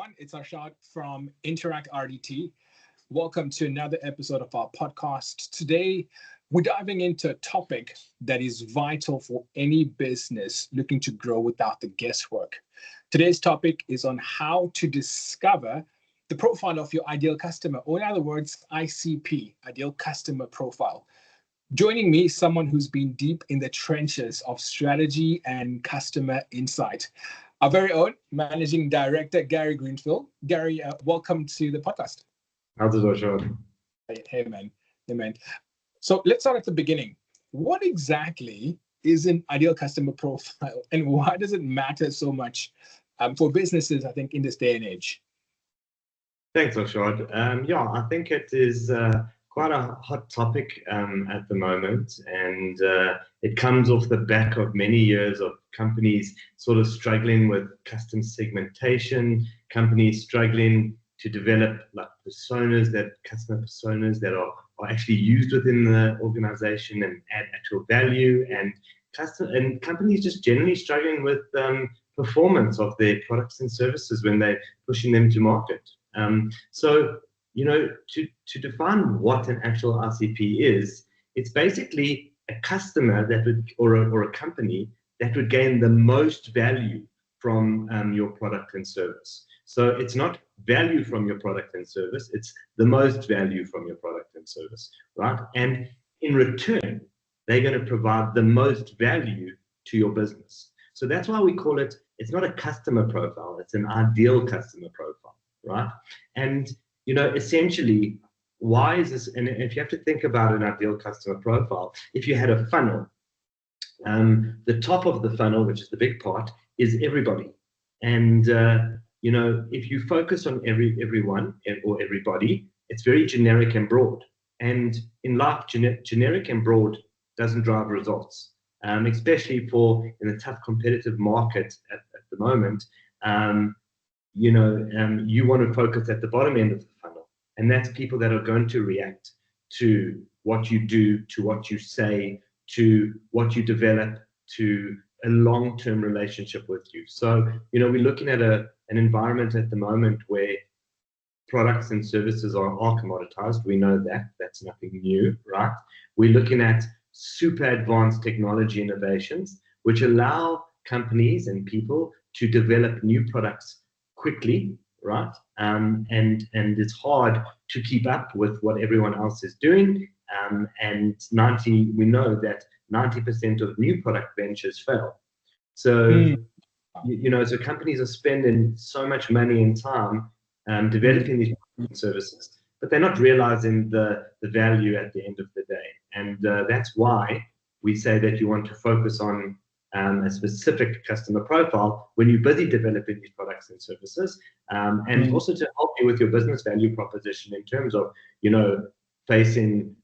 everyone. It's Arshaad from Interact RDT. Welcome to another episode of our podcast. Today, we're diving into a topic that is vital for any business looking to grow without the guesswork. Today's topic is on how to discover the profile of your ideal customer, or in other words, ICP, Ideal Customer Profile. Joining me is someone who's been deep in the trenches of strategy and customer insight. Our very own Managing Director, Gary Greenfield. Gary, welcome to the podcast. How's it, Arshaad? Hey, man. Hey, man. So let's start at the beginning. What exactly is an ideal customer profile, and why does it matter so much for businesses, I think, in this day and age? Thanks, Arshaad. I think it is quite a hot topic at the moment, and it comes off the back of many years of companies sort of struggling with custom segmentation, companies struggling to develop like customer personas that are actually used within the organization and add actual value, and companies just generally struggling with performance of their products and services when they're pushing them to market. To define what an actual ICP is, it's basically a customer that would, or a company that would gain the most value from your product and service. So it's not value from your product and service, it's the most value from your product and service, right? And in return, they're going to provide the most value to your business. So that's why we call it, it's not a customer profile, it's an ideal customer profile, right? And essentially, why is this? And if you have to think about an ideal customer profile, if you had a funnel, the top of the funnel, which is the big part, is everybody. And if you focus on everyone or everybody, it's very generic and broad. And in life, generic and broad doesn't drive results, especially in a tough competitive market at the moment. You want to focus at the bottom end of the funnel, and that's people that are going to react to what you do, to what you say, to what you develop, to a long-term relationship with you. So, we're looking at an environment at the moment where products and services are commoditized. We know that. That's nothing new, right? We're looking at super advanced technology innovations, which allow companies and people to develop new products quickly, right? And it's hard to keep up with what everyone else is doing. We know that 90% of new product ventures fail. So, so companies are spending so much money and time developing these services, but they're not realizing the value at the end of the day. And that's why we say that you want to focus on a specific customer profile when you're busy developing these products and services, and also to help you with your business value proposition in terms of, facing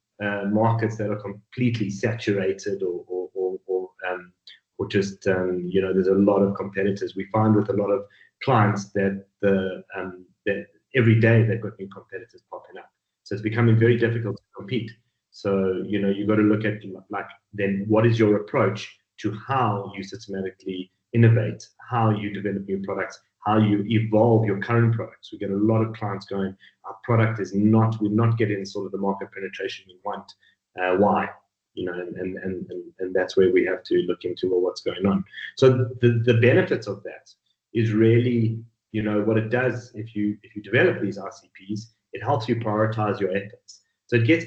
markets that are completely saturated or just, there's a lot of competitors. We find with a lot of clients that that every day they've got new competitors popping up. So it's becoming very difficult to compete. So, you've got to look at then what is your approach to how you systematically innovate, how you develop new products, how you evolve your current products. We get a lot of clients going, our product we're not getting sort of the market penetration we want. Why? And that's where we have to look into what's going on. So the benefits of that is really, what it does if you develop these ICPs, it helps you prioritize your efforts. So it gets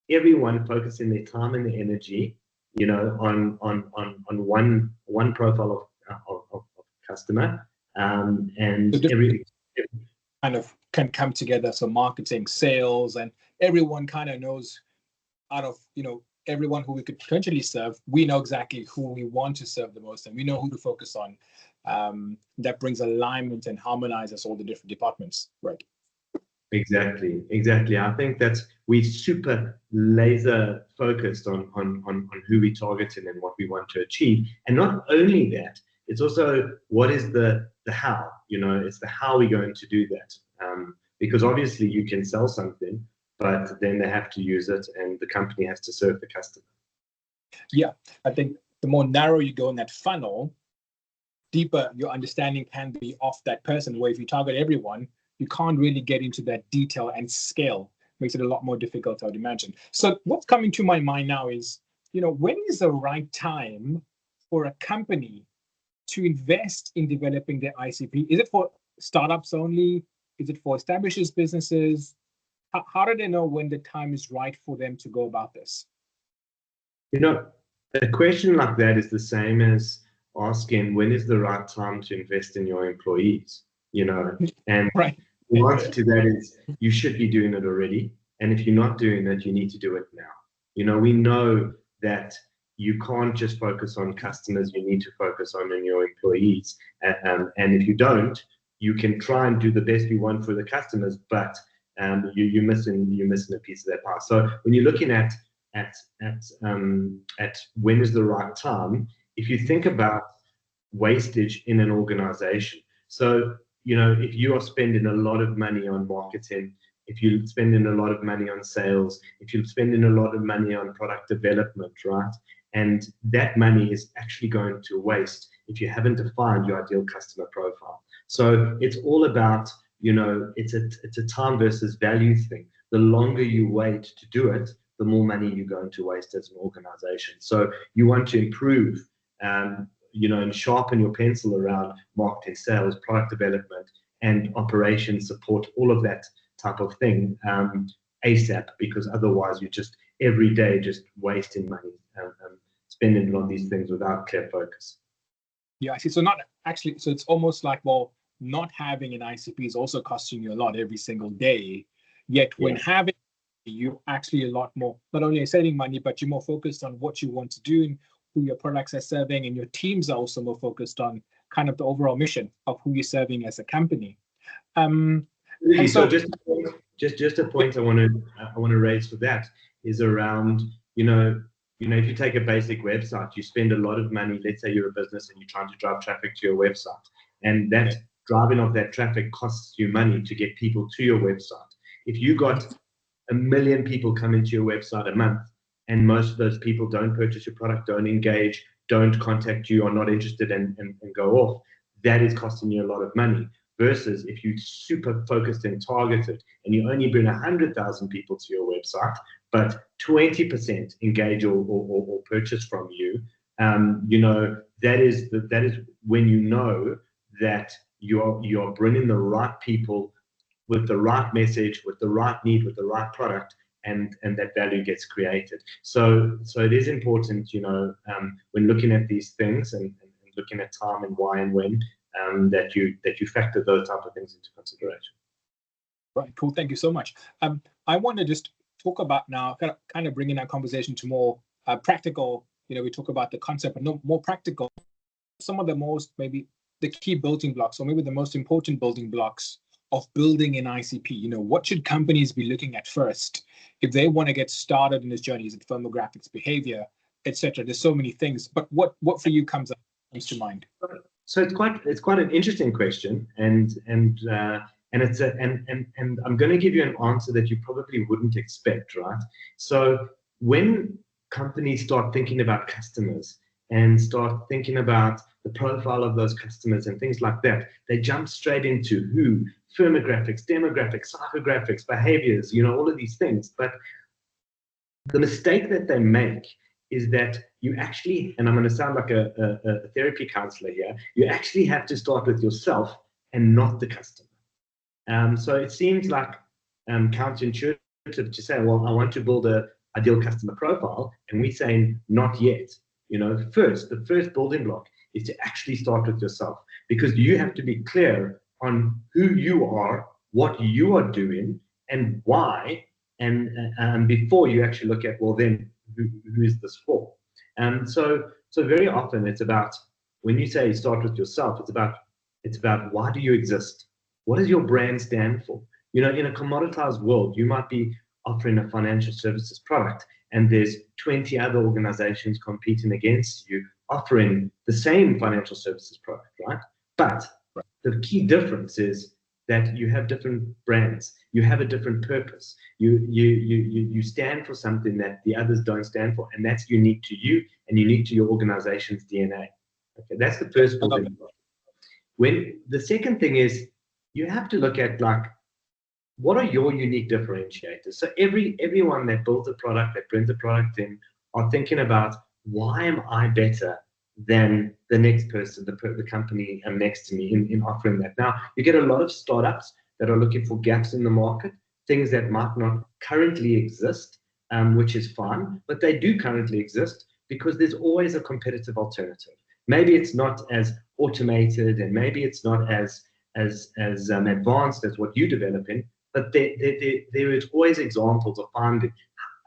everyone focusing their time and their energy, on one profile of customer, and so everything kind of can come together. So marketing, sales, and everyone kind of knows out of everyone who we could potentially serve, we know exactly who we want to serve the most, and we know who to focus on. That brings alignment and harmonizes all the different departments, right? Exactly. I think we're super laser focused on who we're targeting and what we want to achieve. And not only that, it's also what is the how, it's the how we're going to do that. Because obviously you can sell something, but then they have to use it and the company has to serve the customer. Yeah, I think the more narrow you go in that funnel, deeper your understanding can be of that person, where if you target everyone, you can't really get into that detail and scale. Makes it a lot more difficult, I would imagine. So what's coming to my mind now is, when is the right time for a company to invest in developing their ICP? Is it for startups only? Is it for established businesses? How do they know when the time is right for them to go about this? A question like that is the same as asking when is the right time to invest in your employees, and right. The answer to that is you should be doing it already. And if you're not doing it, you need to do it now. We know that you can't just focus on customers, you need to focus on your employees. And if you don't, you can try and do the best you want for the customers, but you're missing a piece of that pie. So when you're looking at when is the right time, if you think about wastage in an organization, so if you are spending a lot of money on marketing, if you're spending a lot of money on sales, if you're spending a lot of money on product development, right? And that money is actually going to waste if you haven't defined your ideal customer profile. So it's all about, it's a time versus value thing. The longer you wait to do it, the more money you're going to waste as an organization. So you want to improve, and sharpen your pencil around marketing, sales, product development, and operations support, all of that type of thing, ASAP, because otherwise you're just every day just wasting money, spending it on these things without clear focus. Yeah, I see. So not actually, so it's almost like, well, not having an ICP is also costing you a lot every single day. Yet when having, you actually a lot more, not only saving money, but you're more focused on what you want to do and who your products are serving, and your teams are also more focused on kind of the overall mission of who you're serving as a company. Really, so just a point I want to raise for that is around, if you take a basic website, you spend a lot of money. Let's say you're a business and you're trying to drive traffic to your website, and that driving of that traffic costs you money to get people to your website. If you got 1 million people coming to your website a month, and most of those people don't purchase your product, don't engage, don't contact you, are not interested, and go off, that is costing you a lot of money. Versus if you're super focused and targeted and you only bring 100,000 people to your website, but 20% engage or purchase from you, that is when you know that you're bringing the right people with the right message, with the right need, with the right product, and that value gets created. So it is important, when looking at these things and looking at time and why and when, that you factor those type of things into consideration. Right, cool. Thank you so much. I want to just talk about now, kind of bringing our conversation to more practical. We talk about the concept, but no more practical. Some of the most, maybe the key building blocks, or maybe the most important building blocks of building an ICP. What should companies be looking at first if they want to get started in this journey? Is it firmographics, behavior, etc.? There's so many things, but what for you comes to mind? So it's quite an interesting question, and it's and I'm going to give you an answer that you probably wouldn't expect, right? So when companies start thinking about customers and start thinking about the profile of those customers and things like that, they jump straight into who, firmographics, demographics, psychographics, behaviors, all of these things. But the mistake that they make is that you actually, and I'm going to sound like a therapy counselor here, you actually have to start with yourself and not the customer. So it seems like counterintuitive to say, well, I want to build an ideal customer profile, and we're saying not yet. The first building block is to actually start with yourself, because you have to be clear on who you are, what you are doing, and why, and before you actually look at, well, then who is this for? And so very often it's about, when you say start with yourself, it's about why do you exist? What does your brand stand for? In a commoditized world, you might be offering a financial services product, and there's 20 other organizations competing against you offering the same financial services product, right? But the key difference is that you have different brands, you have a different purpose, you stand for something that the others don't stand for, and that's unique to you and unique to your organization's DNA. Okay, that's the first building block. when the second thing is you have to look at like, what are your unique differentiators? So everyone that builds a product, that brings a product in, are thinking about, why am I better than the next person, the company next to me in offering that? Now, you get a lot of startups that are looking for gaps in the market, things that might not currently exist, which is fine, but they do currently exist because there's always a competitive alternative. Maybe it's not as automated, and maybe it's not as advanced as what you develop in, but there is always examples of finding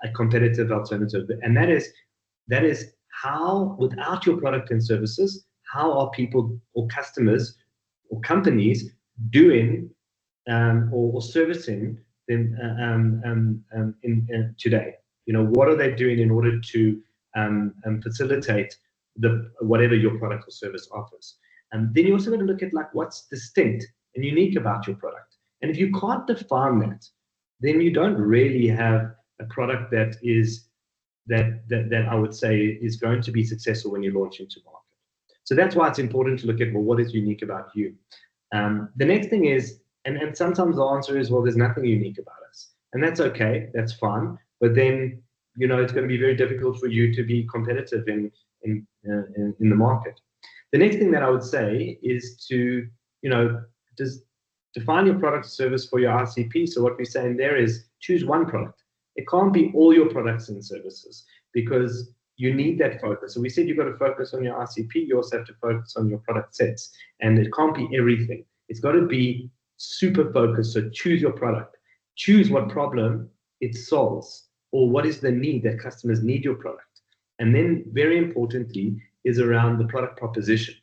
a competitive alternative, and that is how, without your product and services, how are people or customers or companies doing or servicing them in today? You know, what are they doing in order to facilitate whatever your product or service offers? And then you also got to look at like what's distinct and unique about your product. And if you can't define that, then you don't really have a product that I would say is going to be successful when you launch into market. So that's why it's important to look at, well, what is unique about you? The next thing is, and sometimes the answer is, well, there's nothing unique about us. And that's okay, that's fine. But then, you know, it's going to be very difficult for you to be competitive in the market. The next thing that I would say is to, you know, define your product or service for your ICP. So what we're saying there is choose one product. It can't be all your products and services because you need that focus. So we said you've got to focus on your ICP. You also have to focus on your product sets, and it can't be everything. It's got to be super focused. So choose your product. Choose what problem it solves, or what is the need that customers need your product. And then very importantly is around the product proposition.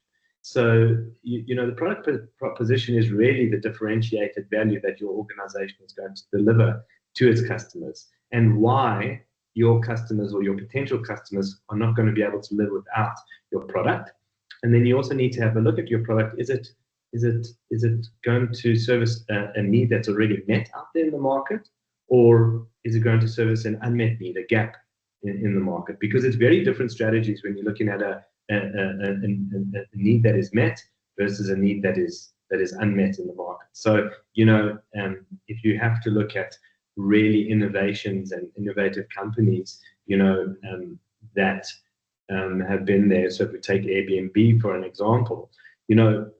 So, you know, the product proposition is really the differentiated value that your organization is going to deliver to its customers, and why your customers or your potential customers are not going to be able to live without your product. And then you also need to have a look at your product. Is it going to service a need that's already met out there in the market, or is it going to service an unmet need, a gap in the market? Because it's very different strategies when you're looking at a need that is met versus a need that is unmet in the market. So, you know, if you have to look at really innovations and innovative companies, you know, that have been there. So if we take Airbnb for an example, you know,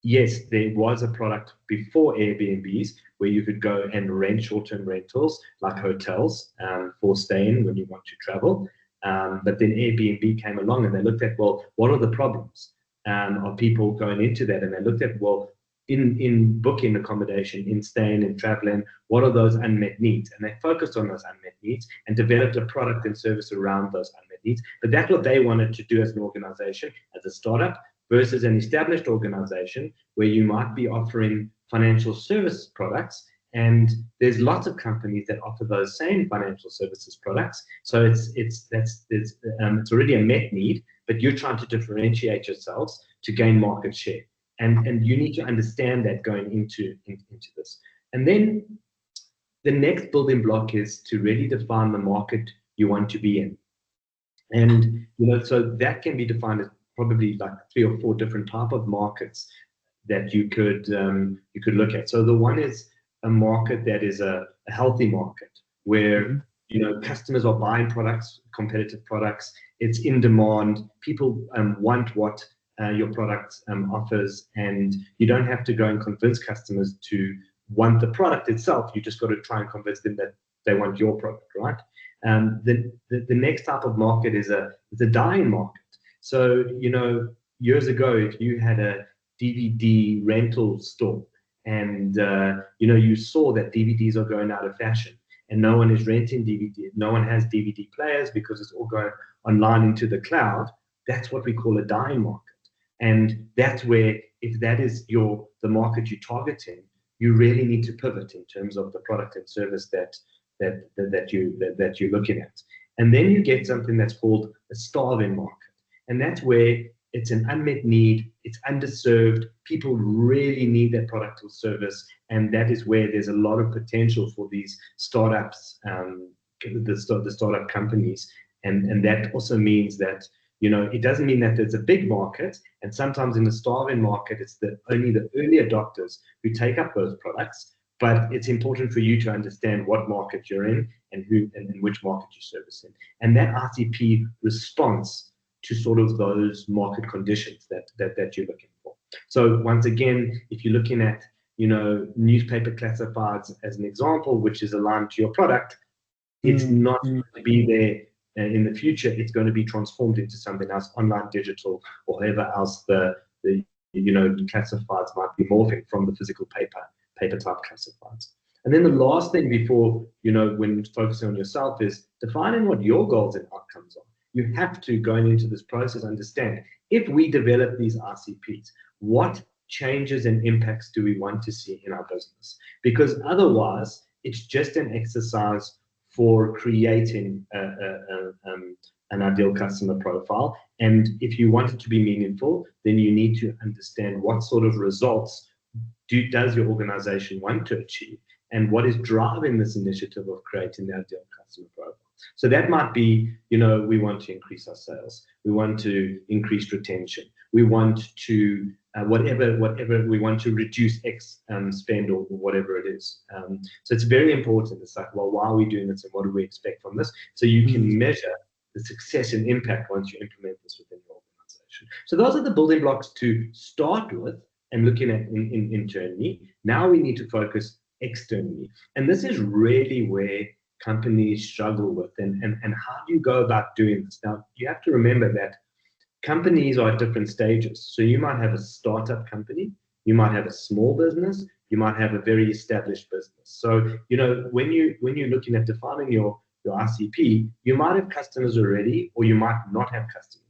yes, there was a product before Airbnbs where you could go and rent short-term rentals like hotels for staying when you want to travel. But then Airbnb came along and they looked at, well, what are the problems of people going into that? And they looked at, well, in booking accommodation, in staying and traveling, what are those unmet needs? And they focused on those unmet needs and developed a product and service around those unmet needs. But that's what they wanted to do as an organization, as a startup, versus an established organization where you might be offering financial service products. And there's lots of companies that offer those same financial services products. So it's already a met need, but you're trying to differentiate yourselves to gain market share. And you need to understand that going into this. And then the next building block is to really define the market you want to be in. And, you know, so that can be defined as probably like 3 or 4 different type of markets that you could look at. So the one is a market that is a healthy market where, you know, customers are buying products, competitive products. It's in demand. People want what your product offers, and you don't have to go and convince customers to want the product itself. You just got to try and convince them that they want your product, right? The next type of market is a dying market. So, you know, years ago, if you had a DVD rental store and, you know, you saw that DVDs are going out of fashion and no one is renting DVD, no one has DVD players because it's all going online into the cloud, that's what we call a dying market. And that's where, if that is the market you're targeting, you really need to pivot in terms of the product and service that you're looking at. And then you get something that's called a starving market. And that's where it's an unmet need, it's underserved, people really need that product or service, and that is where there's a lot of potential for these startups, the startup companies. And that also means that It doesn't mean that there's a big market, and sometimes in a starving market, it's only the early adopters who take up those products. But it's important for you to understand what market you're in and which market you're servicing. And that ICP response to sort of those market conditions that you're looking for. So once again, if you're looking at newspaper classifieds as an example, which is aligned to your product, it's not going to be there in the future. It's going to be transformed into something else, online, digital, or whatever else the classifieds might be morphing from the physical paper type classifieds. And then the last thing before, when focusing on yourself, is defining what your goals and outcomes are. You have to, going into this process, understand, if we develop these ICPs, what changes and impacts do we want to see in our business? Because otherwise, it's just an exercise for creating an ideal customer profile. And if you want it to be meaningful, then you need to understand what sort of results does your organization want to achieve, and what is driving this initiative of creating the ideal customer profile. So that might be, we want to increase our sales, we want to increase retention, we want to whatever we want to reduce X spend or whatever it is. So it's very important. It's like, well, why are we doing this and what do we expect from this? So you can measure the success and impact once you implement this within your organization. So those are the building blocks to start with and looking at internally. Now we need to focus externally. And this is really where companies struggle with and how do you go about doing this? Now, you have to remember that companies are at different stages. So you might have a startup company, you might have a small business, you might have a very established business. So, when you're looking at defining your ICP, you might have customers already, or you might not have customers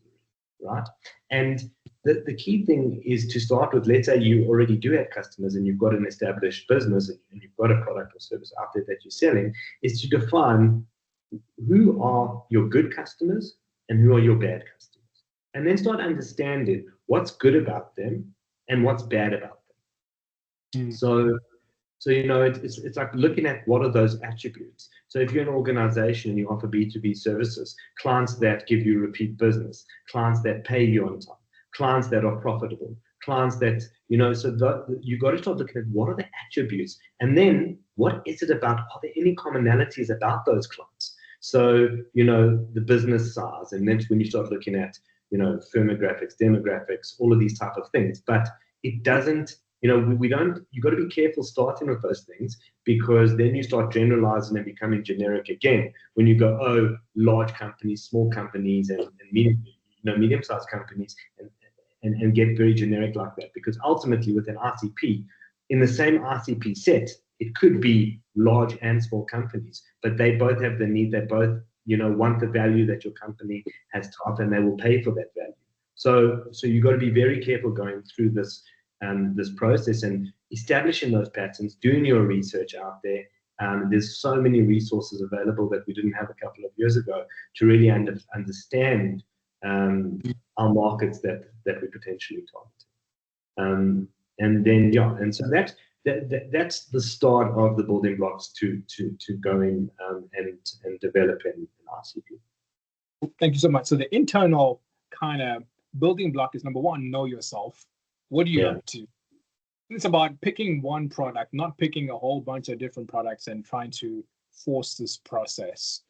already, right? And the key thing is to start with, let's say you already do have customers and you've got an established business and you've got a product or service out there that you're selling, is to define who are your good customers and who are your bad customers. And then start understanding what's good about them and what's bad about them. So it's like looking at what are those attributes. So if you're an organization and you offer B2B services, clients that give you repeat business, clients that pay you on time, clients that are profitable, clients that, you got to start looking at what are the attributes, and then what is it about? Are there any commonalities about those clients? So, the business size, and then when you start looking at, firmographics, demographics, all of these type of things, but it doesn't, you got to be careful starting with those things, because then you start generalizing and becoming generic again when you go, oh, large companies, small companies, and medium-sized companies, and get very generic like that. Because ultimately, with an ICP, in the same ICP set, it could be large and small companies, but they both have the need, they both want the value that your company has to offer, and they will pay for that value. So you've got to be very careful going through this process and establishing those patterns, doing your research out there. There's so many resources available that we didn't have a couple of years ago to really understand our markets that we potentially target. And then and so that's the start of the building blocks to going and developing an ICP. Thank you so much. So the internal kind of building block is, number one, know yourself. What do you up to? It's about picking one product, not picking a whole bunch of different products and trying to force this process.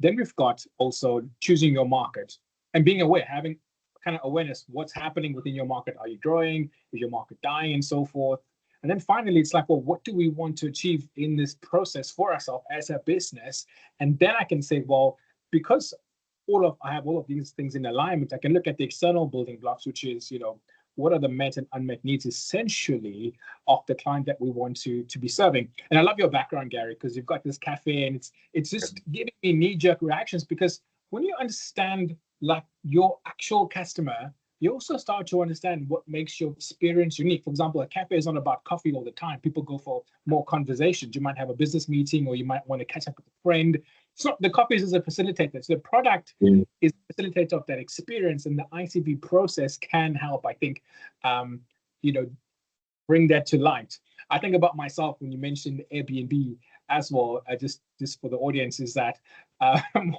Then we've got also choosing your market and being aware, having kind of awareness, what's happening within your market. Are you growing? Is your market dying, and so forth? And then finally, it's like, well, what do we want to achieve in this process for ourselves as a business? And then I can say, well, because I have all of these things in alignment, I can look at the external building blocks, which is, what are the met and unmet needs essentially of the client that we want to be serving. And I love your background, Gary, because you've got this cafe, and it's just giving me knee-jerk reactions, because when you understand like your actual customer, you also start to understand what makes your experience unique. For example, a cafe is not about coffee all the time. People go for more conversations. You might have a business meeting, or you might want to catch up with a friend. So the coffee is a facilitator. So the product is a facilitator of that experience, and the ICP process can help, I think, bring that to light. I think about myself when you mentioned Airbnb as well, just for the audience, is that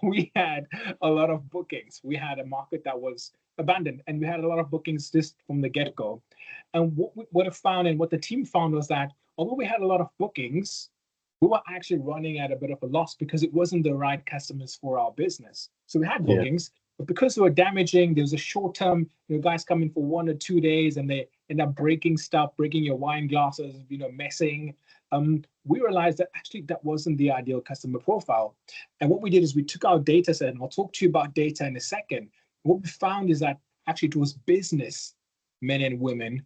we had a lot of bookings. We had a market that was abandoned, and we had a lot of bookings just from the get-go. And what we would have found, and what the team found, was that although we had a lot of bookings, we were actually running at a bit of a loss because it wasn't the right customers for our business. So we had bookings, but because they were damaging, there was a short-term, guys come in for 1 or 2 days and they end up breaking stuff, breaking your wine glasses, messing. We realized that actually that wasn't the ideal customer profile. And what we did is we took our data set, and I'll talk to you about data in a second. What we found is that actually it was business men and women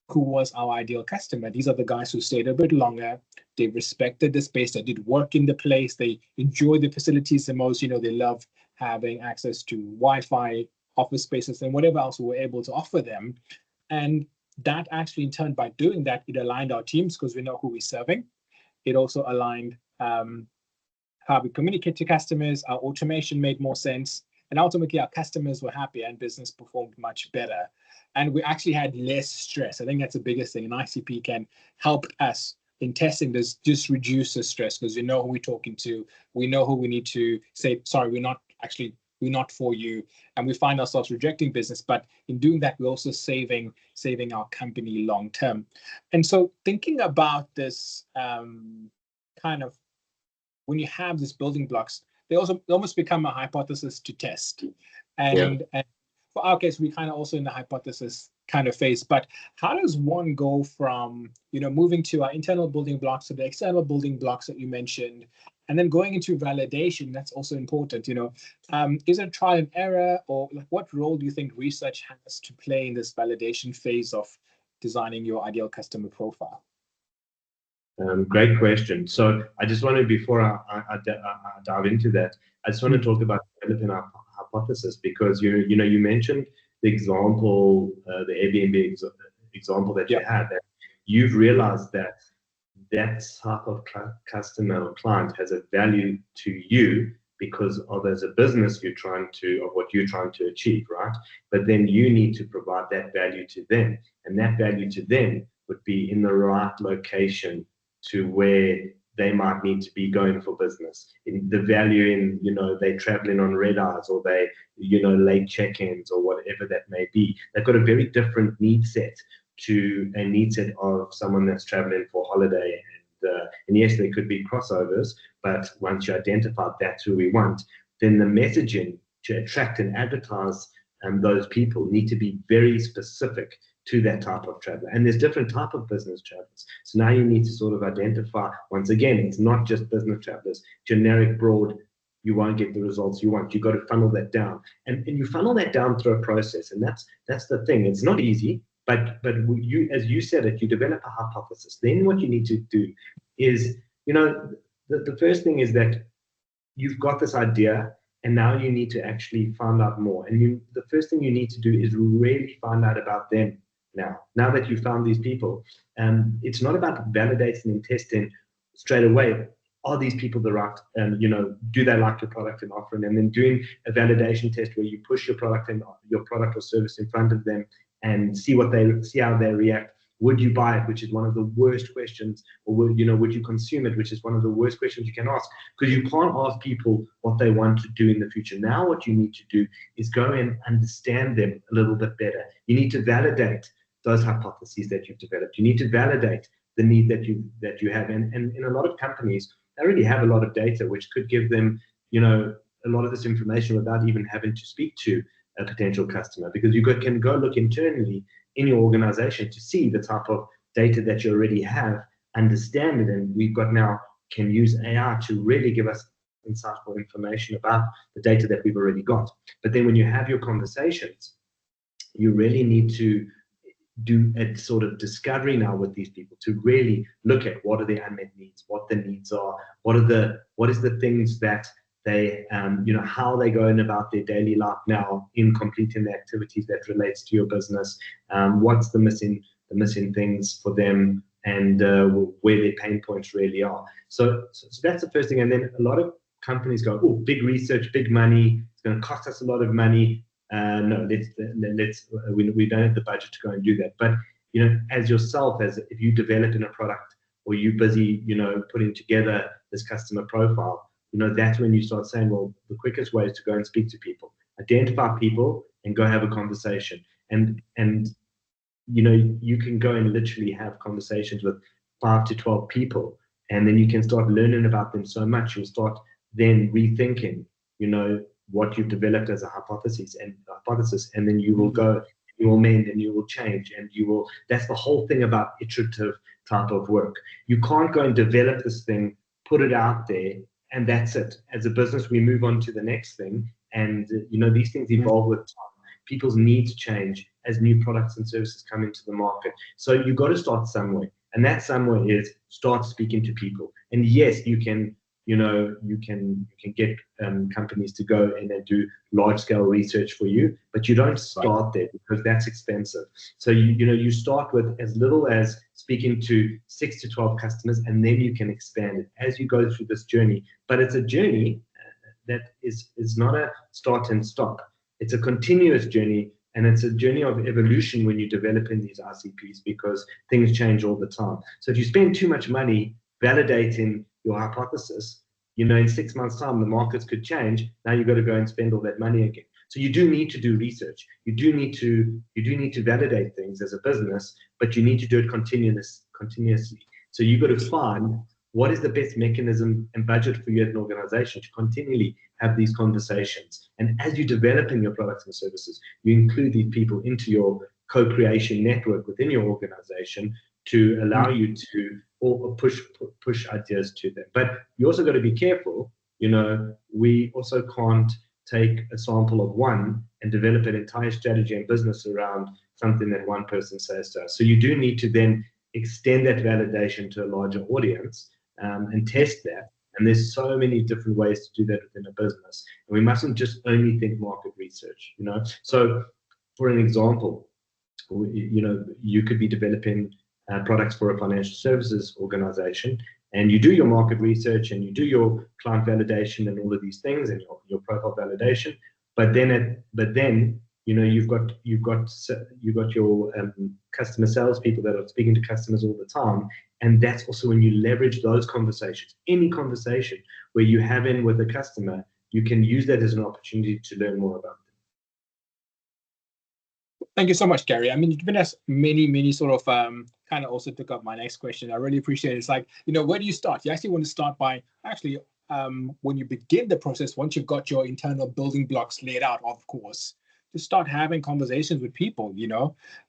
who was our ideal customer. These are the guys who stayed a bit longer. They respected the space. They did work in the place. They enjoyed the facilities the most. They love having access to Wi-Fi, office spaces, and whatever else we were able to offer them. And that actually, in turn, by doing that, it aligned our teams because we know who we're serving. It also aligned how we communicate to customers. Our automation made more sense. And ultimately, our customers were happy and business performed much better. And we actually had less stress. I think that's the biggest thing. An ICP can help us in testing this, just reduce the stress because we know who we're talking to. We know who we need to say, sorry, we're not for you. And we find ourselves rejecting business. But in doing that, we're also saving our company long term. And so thinking about this kind of, when you have these building blocks, they almost become a hypothesis to test. And for our case, we kind of also in the hypothesis kind of phase. But how does one go from, moving to our internal building blocks to the external building blocks that you mentioned, and then going into validation? That's also important. Is it trial and error, or what role do you think research has to play in this validation phase of designing your ideal customer profile? Great question. So I just wanted, before I dive into that, I just want to talk about developing our hypothesis, because you mentioned the example, the Airbnb example that you had, that you've realized that type of customer or client has a value to you because of, as a business, of what you're trying to achieve, right? But then you need to provide that value to them, and that value to them would be in the right location to where they might need to be going for business. The value in, they traveling on red eyes, or they, late check-ins, or whatever that may be. They've got a very different need set to a need set of someone that's traveling for holiday. And yes, there could be crossovers, but once you identify that's who we want, then the messaging to attract and advertise those people need to be very specific to that type of traveler. And there's different type of business travelers. So now you need to sort of identify, once again, it's not just business travelers, generic, broad, you won't get the results you want. You've got to funnel that down. And you funnel that down through a process. And that's the thing. It's not easy, but you, as you said it, you develop a hypothesis. Then what you need to do is, the first thing is that you've got this idea, and now you need to actually find out more. And the first thing you need to do is really find out about them. Now that you've found these people, it's not about validating and testing straight away. Are these people the right, do they like your product and offering? And then doing a validation test where you push your product or service in front of them and see how they react. Would you buy it, which is one of the worst questions, or would you consume it, which is one of the worst questions you can ask, because you can't ask people what they want to do in the future. Now what you need to do is go and understand them a little bit better. You need to validate those hypotheses that you've developed. You need to validate the need that you have. And in a lot of companies, they already have a lot of data, which could give them, a lot of this information without even having to speak to a potential customer, because you can go look internally in your organization to see the type of data that you already have, understand it, and we've got now can use AI to really give us insightful information about the data that we've already got. But then when you have your conversations, you really need to do a sort of discovery now with these people to really look at what are the unmet needs, what the needs are, what is the things that they, how are they going about their daily life now in completing the activities that relates to your business, what's the missing things for them, and where their pain points really are. So that's the first thing. And then a lot of companies go, oh, big research, big money, it's going to cost us a lot of money. No, we don't have the budget to go and do that. But as yourself, as if you develop in a product, or you busy putting together this customer profile, that's when you start saying, well, the quickest way is to go and speak to people, identify people, and go have a conversation. And you can go and literally have conversations with 5 to 12 people, and then you can start learning about them so much. You'll start then rethinking, what you've developed as a hypothesis, and then you will go, you will mend, and you will change, and that's the whole thing about iterative type of work. You can't go and develop this thing, put it out there, and that's it. As a business, we move on to the next thing, and these things evolve with time. People's needs change as new products and services come into the market. So you've got to start somewhere, and that somewhere is start speaking to people. And yes, you can get companies to go in and do large scale research for you, but you don't start there because that's expensive. So you start with as little as speaking to 6 to 12 customers, and then you can expand it as you go through this journey. But it's a journey that is not a start and stop. It's a continuous journey, and it's a journey of evolution when you're developing these ICPs, because things change all the time. So if you spend too much money validating your hypothesis, in 6 months' time, the markets could change. Now you've got to go and spend all that money again. So you do need to do research. You do need to validate things as a business, but you need to do it continuously. So you've got to find what is the best mechanism and budget for you as an organization to continually have these conversations. And as you're developing your products and services, you include these people into your co-creation network within your organization to allow you to push ideas to them. But you also got to be careful. We also can't take a sample of one and develop an entire strategy and business around something that one person says to us. So you do need to then extend that validation to a larger audience, and test that. And there's so many different ways to do that within a business. And we mustn't just only think market research, So for an example, you could be developing products for a financial services organization, and you do your market research and you do your client validation and all of these things and your profile validation. But then you've got your customer sales people that are speaking to customers all the time, and that's also when you leverage those conversations. Any conversation where you have in with a customer, you can use that as an opportunity to learn more about them. Thank you so much, Gary. I mean, you've given us many sort of kind of also took up my next question. I really appreciate it. It's like, where do you start? You actually want to start by actually when you begin the process, once you've got your internal building blocks laid out, of course, to start having conversations with people,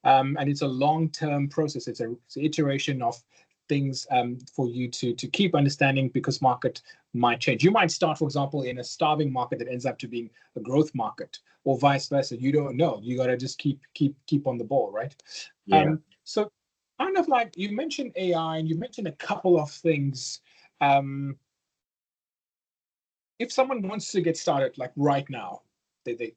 and it's a long-term process. It's an iteration of things for you to keep understanding, because market might change. You might start, for example, in a starving market that ends up to being a growth market, or vice versa. You don't know. You got to just keep on the ball, right? Yeah. So kind of like you mentioned AI, and you mentioned a couple of things. If someone wants to get started, like right now, they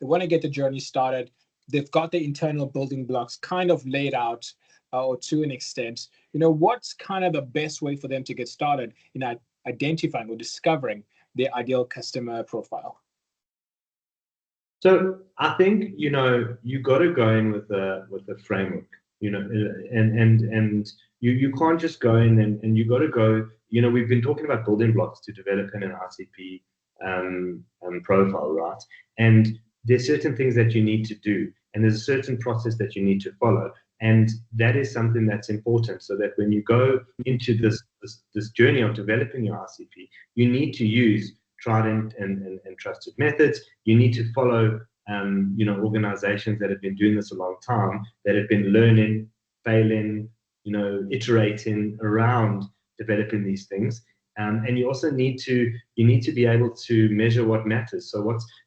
want to get the journey started. They've got the internal building blocks kind of laid out, or to an extent, what's kind of the best way for them to get started in identifying or discovering their ideal customer profile? So I think you got to go in with a framework, and you can't just go in and you got to go. We've been talking about building blocks to developing an ICP profile, right? And there's certain things that you need to do, and there's a certain process that you need to follow, and that is something that's important. So that when you go into this journey of developing your ICP, you need to use tried and trusted methods. You need to follow, organizations that have been doing this a long time, that have been learning, failing, iterating around developing these things. And you also need to be able to measure what matters. So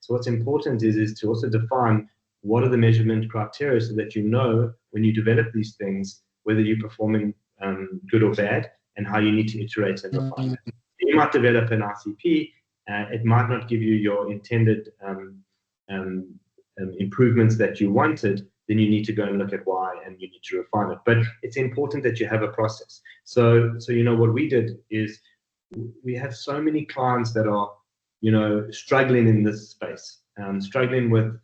what's important is to also define what are the measurement criteria, so that when you develop these things, whether you're performing good or bad, and how you need to iterate and refine it. You might develop an ICP. It might not give you your intended improvements that you wanted. Then you need to go and look at why, and you need to refine it. But it's important that you have a process. So what we did is we have so many clients that are struggling in this space, struggling with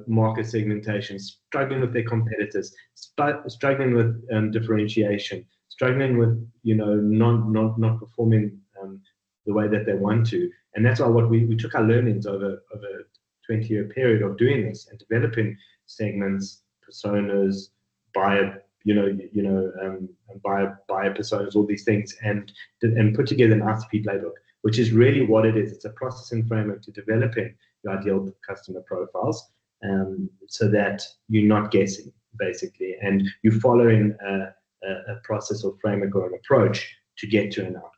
market segmentation, struggling with their competitors, struggling with differentiation, struggling with not performing the way that they want to. And that's why we took our learnings over a 20-year period of doing this and developing segments, personas, buyer personas, all these things, and put together an ICP playbook, which is really what it is. It's a process and framework to developing your ideal customer profiles, so that you're not guessing, basically, and you're following a process or framework or an approach to get to an outcome.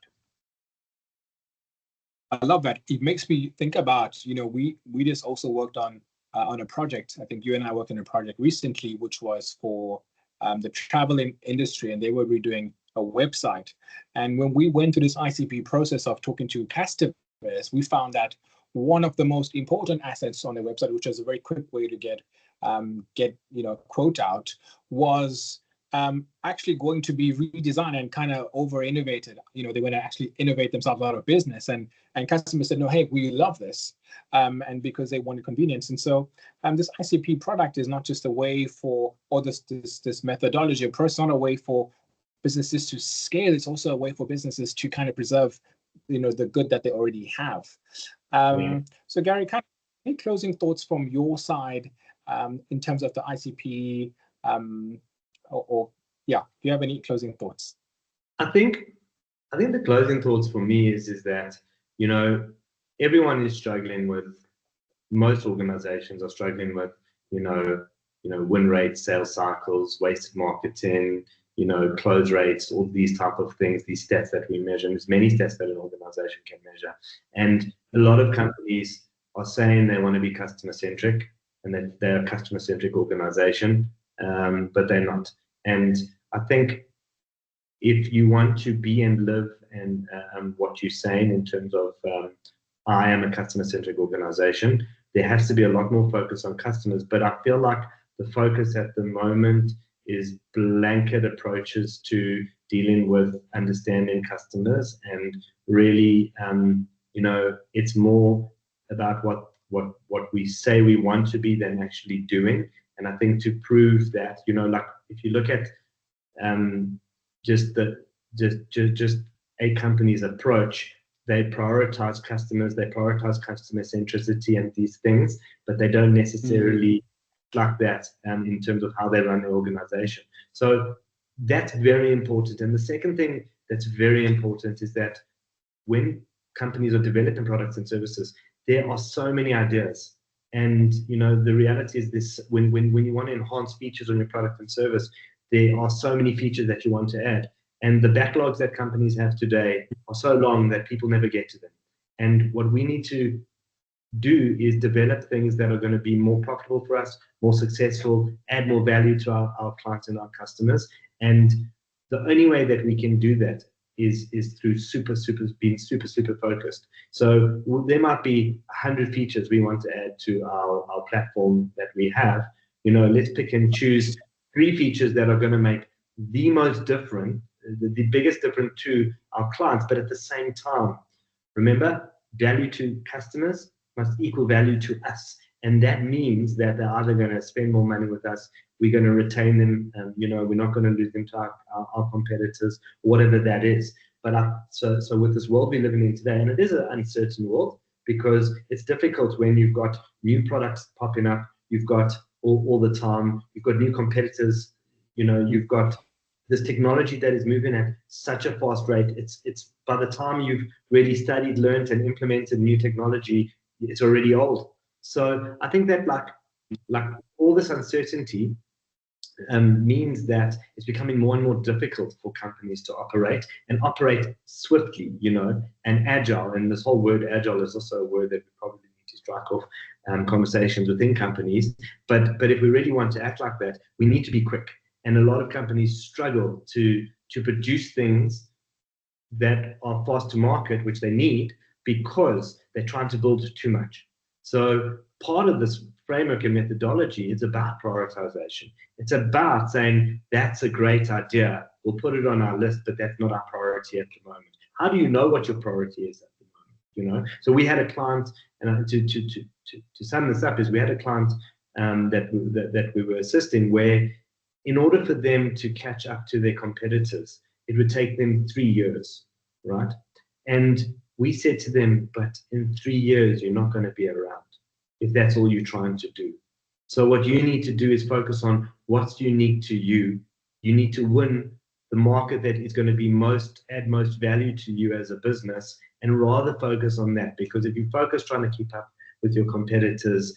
I love that. It makes me think about, we just also worked on a project. I think you and I worked on a project recently, which was for the traveling industry, and they were redoing a website. And when we went through this ICP process of talking to customers, we found that one of the most important assets on the website, which is a very quick way to get quote out, was actually going to be redesigned and kind of over innovated. They were going to actually innovate themselves out of business, and customers said, no, hey, we love this, and because they wanted convenience. And so this ICP product is not just a way for, or this methodology approach, not a way for businesses to scale. It's also a way for businesses to kind of preserve the good that they already have. So Gary, kind of any closing thoughts from your side in terms of the ICP? Do you have any closing thoughts? I think the closing thoughts for me is that everyone is struggling with, most organizations are struggling with win rates, sales cycles, wasted marketing, close rates, all these type of things, these stats that we measure. There's many stats that an organization can measure, and a lot of companies are saying they want to be customer centric and that they're a customer centric organization, but they're not. And I think if you want to be and live and what you're saying in terms of I am a customer centric organization, there has to be a lot more focus on customers. But I feel like the focus at the moment is blanket approaches to dealing with understanding customers, and really it's more about what we say we want to be than actually doing. And I think to prove that, like if you look at just a company's approach, they prioritize customers, they prioritize customer centricity and these things, but they don't necessarily like that in terms of how they run their organization. So that's very important. And the second thing that's very important is that when companies are developing products and services, there are so many ideas. And the reality is this: when you want to enhance features on your product and service, there are so many features that you want to add. And the backlogs that companies have today are so long that people never get to them. And what we need to do is develop things that are going to be more profitable for us, more successful, add more value to our clients and our customers. And the only way that we can do that is through being super focused. So there might be 100 features we want to add to our platform that we have. Let's pick and choose 3 features that are going to make the most different, the biggest difference to our clients, but at the same time, remember, value to customers must equal value to us. And that means that they're either going to spend more money with us, we're going to retain them, we're not going to lose them to our competitors, whatever that is. But so with this world we're living in today, and it is an uncertain world because it's difficult when you've got new products popping up, you've got all the time, you've got new competitors, you've got this technology that is moving at such a fast rate. It's by the time you've really studied, learned, and implemented new technology, it's already old. So I think that like all this uncertainty means that it's becoming more and more difficult for companies to operate swiftly, and agile. And this whole word agile is also a word that we probably need to strike off conversations within companies. But if we really want to act like that, we need to be quick. And a lot of companies struggle to produce things that are fast to market, which they need, because they're trying to build too much. So part of this framework and methodology is about prioritization. It's about saying, that's a great idea, we'll put it on our list, but that's not our priority at the moment. How do you know what your priority is at the moment? So we had a client, and to sum this up, is we had a client that we were assisting, where in order for them to catch up to their competitors, it would take them 3 years, right? And we said to them, but in 3 years, you're not going to be around if that's all you're trying to do. So what you need to do is focus on what's unique to you. You need to win the market that is going to be add most value to you as a business, and rather focus on that, because if you focus trying to keep up with your competitors,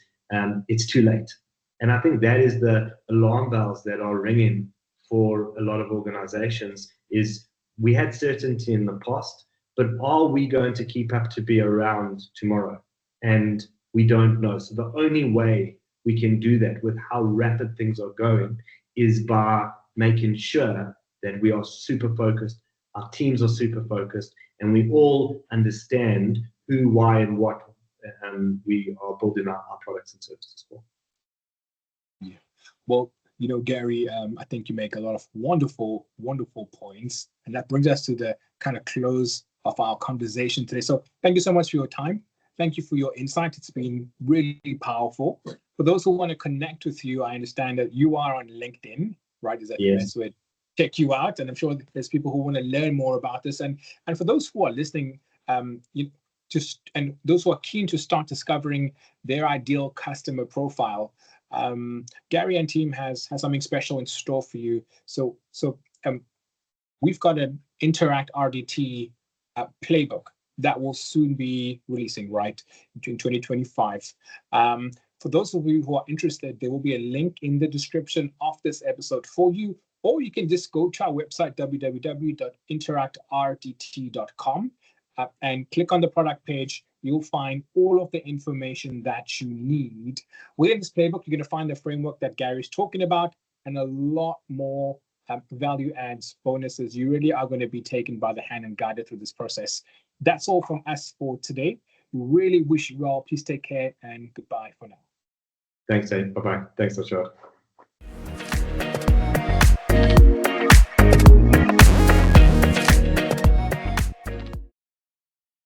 it's too late. And I think that is the alarm bells that are ringing for a lot of organizations. Is we had certainty in the past, but are we going to keep up to be around tomorrow? And we don't know. So the only way we can do that with how rapid things are going is by making sure that we are super focused, our teams are super focused, and we all understand who, why, and what we are building our products and services for. Yeah. Well, Gary, I think you make a lot of wonderful, wonderful points. And that brings us to the kind of close of our conversation today. So thank you so much for your time. Thank you for your insight. It's been really powerful. For those who want to connect with you, I understand that you are on LinkedIn, right? Is that the best way to check you out? And I'm sure there's people who want to learn more about this. And for those who are listening, and those who are keen to start discovering their ideal customer profile, Gary and team has something special in store for you. So we've got an Interact RDT playbook that will soon be releasing, right, in 2025. For those of you who are interested, there will be a link in the description of this episode for you, or you can just go to our website, www.interactrdt.com, and click on the product page. You'll find all of the information that you need. Within this playbook, you're going to find the framework that Gary's talking about and a lot more value adds, bonuses. You really are going to be taken by the hand and guided through this process. That's all from us for today. We really wish you well. Please take care and goodbye for now. Thanks, Dave. Bye-bye. Thanks, Arshaad.